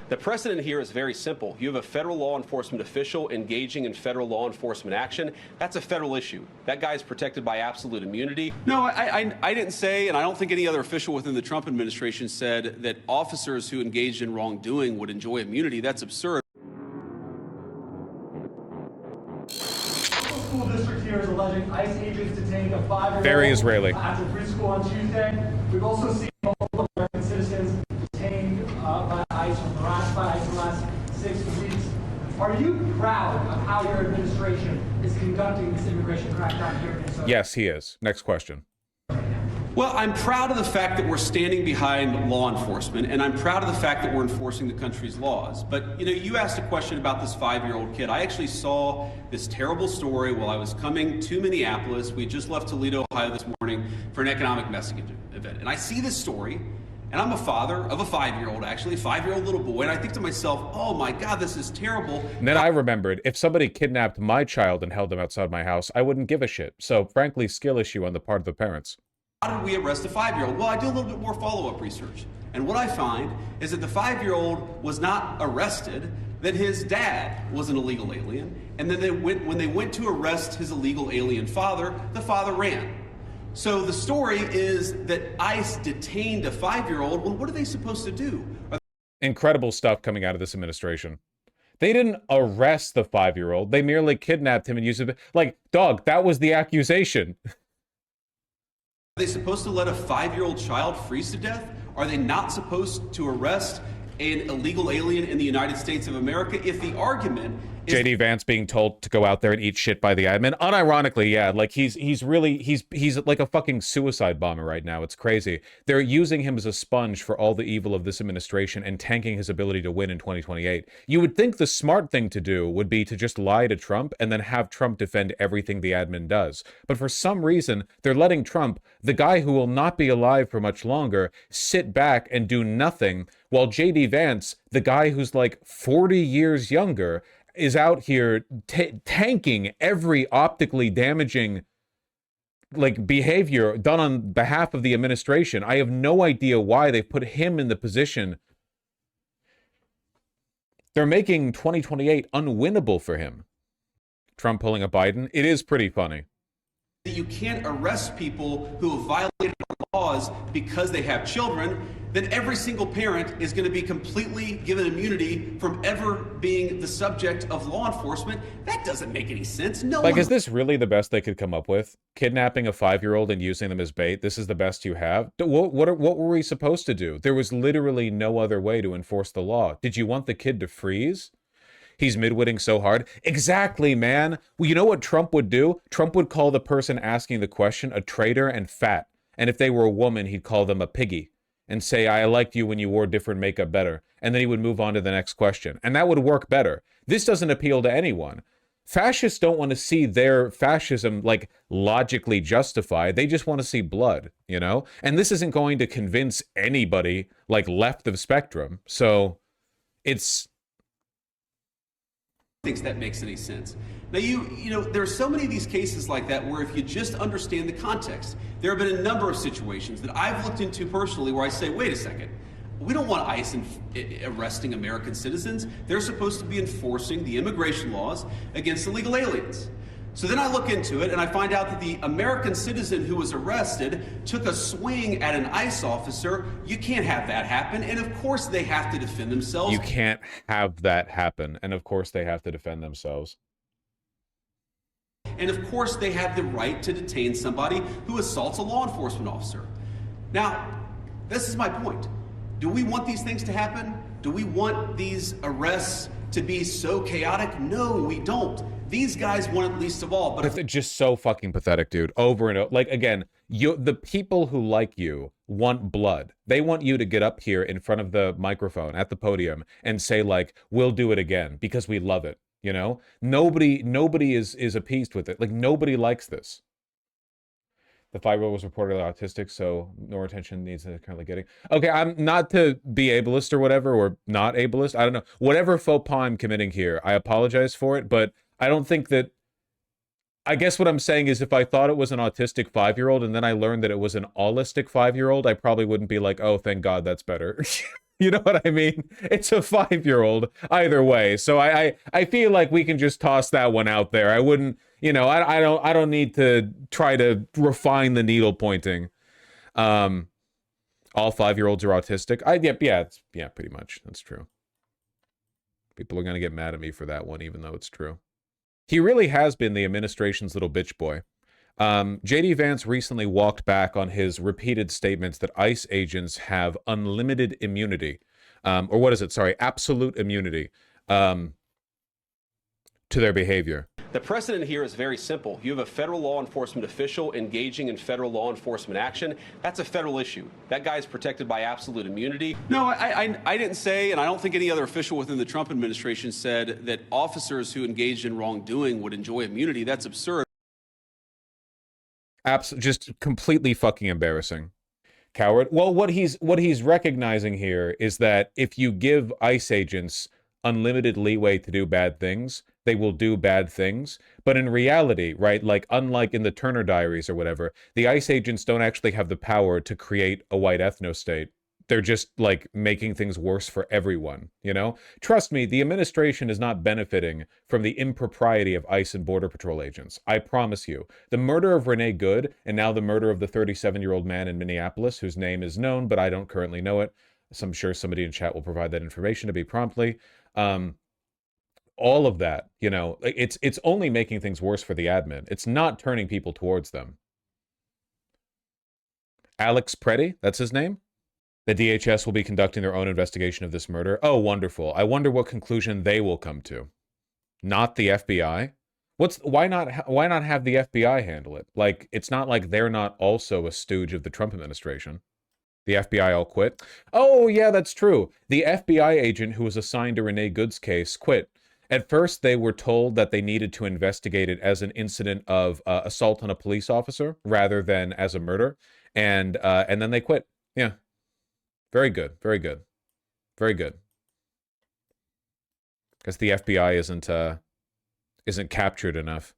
The precedent here is very simple. You have a federal law enforcement official engaging in federal law enforcement action. That's a federal issue. That guy is protected by absolute immunity. No, I didn't say, and I don't think any other official within the Trump administration said that officers who engaged in wrongdoing would enjoy immunity. That's absurd. School district here is alleging ICE agents detained a 5-year-old very Israeli after preschool on Tuesday. We've also seen multiple American citizens detained by ICE from the last 6 weeks. Are you proud of how your administration is conducting this immigration crackdown here in Minnesota? Yes, he is. Next question. Well, I'm proud of the fact that we're standing behind law enforcement, and I'm proud of the fact that we're enforcing the country's laws. But, you asked a question about this 5-year-old kid. I actually saw this terrible story while I was coming to Minneapolis. We just left Toledo, Ohio this morning for an economic messaging event. And I see this story, and I'm a father of a 5-year-old, actually, a 5-year-old little boy. And I think to myself, oh my God, this is terrible. And then I remembered, if somebody kidnapped my child and held them outside my house, I wouldn't give a shit. So, frankly, skill issue on the part of the parents. How did we arrest a 5-year-old? Well, I do a little bit more follow-up research. And what I find is that the 5-year-old was not arrested, that his dad was an illegal alien. And then when they went to arrest his illegal alien father, the father ran. So the story is that ICE detained a 5-year-old. Well, what are they supposed to do? Incredible stuff coming out of this administration. They didn't arrest the 5-year-old. They merely kidnapped him and used it. Like, dog, that was the accusation. Are they supposed to let a 5-year-old child freeze to death? Are they not supposed to arrest an illegal alien in the United States of America? If the argument is JD Vance being told to go out there and eat shit by the admin, unironically, yeah, like he's like a fucking suicide bomber right now. It's crazy. They're using him as a sponge for all the evil of this administration and tanking his ability to win in 2028. You would think the smart thing to do would be to just lie to Trump and then have Trump defend everything the admin does. But for some reason, they're letting Trump, the guy who will not be alive for much longer, sit back and do nothing, while JD Vance, the guy who's like 40 years younger, is out here tanking every optically damaging behavior done on behalf of the administration. I have no idea why they put him in the position. They're making 2028 unwinnable for him. Trump pulling a Biden. It is pretty funny. You can't arrest people who have violated our laws because they have children, then every single parent is going to be completely given immunity from ever being the subject of law enforcement. That doesn't make any sense. No. Is this really the best they could come up with? Kidnapping a 5-year-old and using them as bait? This is the best you have? What were we supposed to do? There was literally no other way to enforce the law. Did you want the kid to freeze? He's midwitting so hard. Exactly, man. Well, you know what Trump would do? Trump would call the person asking the question a traitor and fat. And if they were a woman, he'd call them a piggy and say, I liked you when you wore different makeup better. And then he would move on to the next question. And that would work better. This doesn't appeal to anyone. Fascists don't want to see their fascism, logically justified. They just want to see blood, And this isn't going to convince anybody, left of spectrum. So it's... thinks that makes any sense. Now, there are so many of these cases like that where if you just understand the context, there have been a number of situations that I've looked into personally where I say, wait a second, we don't want ICE arresting American citizens. They're supposed to be enforcing the immigration laws against illegal aliens. So then I look into it and I find out that the American citizen who was arrested took a swing at an ICE officer. You can't have that happen. And of course they have to defend themselves. You can't have that happen. And of course they have to defend themselves. And of course they have the right to detain somebody who assaults a law enforcement officer. Now, this is my point. Do we want these things to happen? Do we want these arrests to be so chaotic? No, we don't. These guys want it least of all. But it's just so fucking pathetic, dude. Over and over. Again, the people who like you want blood. They want you to get up here in front of the microphone at the podium and say, we'll do it again because we love it. Nobody is appeased with it. Nobody likes this. The 5-year-old was reportedly autistic, so no attention needs to currently getting. Okay, I'm not to be ableist or whatever, or not ableist. I don't know. Whatever faux pas I'm committing here, I apologize for it, but I don't think that... I guess what I'm saying is if I thought it was an autistic 5-year-old and then I learned that it was an allistic 5-year-old, I probably wouldn't be like, oh, thank God, that's better. You know what I mean? It's a 5-year-old either way. So I feel like we can just toss that one out there. I wouldn't, you know, I don't need to try to refine the needle pointing. All 5-year-olds are autistic. Yeah, pretty much. That's true. People are going to get mad at me for that one, even though it's true. He really has been the administration's little bitch boy. J.D. Vance recently walked back on his repeated statements that ICE agents have unlimited immunity, or what is it? Sorry, absolute immunity to their behavior. The precedent here is very simple. You have a federal law enforcement official engaging in federal law enforcement action. That's a federal issue. That guy is protected by absolute immunity. No, I didn't say, and I don't think any other official within the Trump administration said that officers who engaged in wrongdoing would enjoy immunity. That's absurd. Just completely fucking embarrassing. Coward. Well, what he's recognizing here is that if you give ICE agents unlimited leeway to do bad things, they will do bad things. But in reality, right, like unlike in the Turner Diaries or whatever, the ICE agents don't actually have the power to create a white ethno-state. They're just, like, making things worse for everyone, you know? Trust me, the administration is not benefiting from the impropriety of ICE and Border Patrol agents. I promise you. The murder of Renee Good, and now the murder of the 37-year-old man in Minneapolis, whose name is known, but I don't currently know it. So I'm sure somebody in chat will provide that information to me promptly. All of that, you know, it's only making things worse for the admin. It's not turning people towards them. Alex Preddy, that's his name? The DHS will be conducting their own investigation of this murder. Oh, wonderful. I wonder what conclusion they will come to. Not the FBI? Why not have the FBI handle it? Like, it's not like they're not also a stooge of the Trump administration. The FBI all quit. Oh, yeah, that's true. The FBI agent who was assigned to Renee Good's case quit. At first, they were told that they needed to investigate it as an incident of assault on a police officer rather than as a murder, and then they quit. Yeah. Very good, very good, very good. Because the FBI isn't captured enough.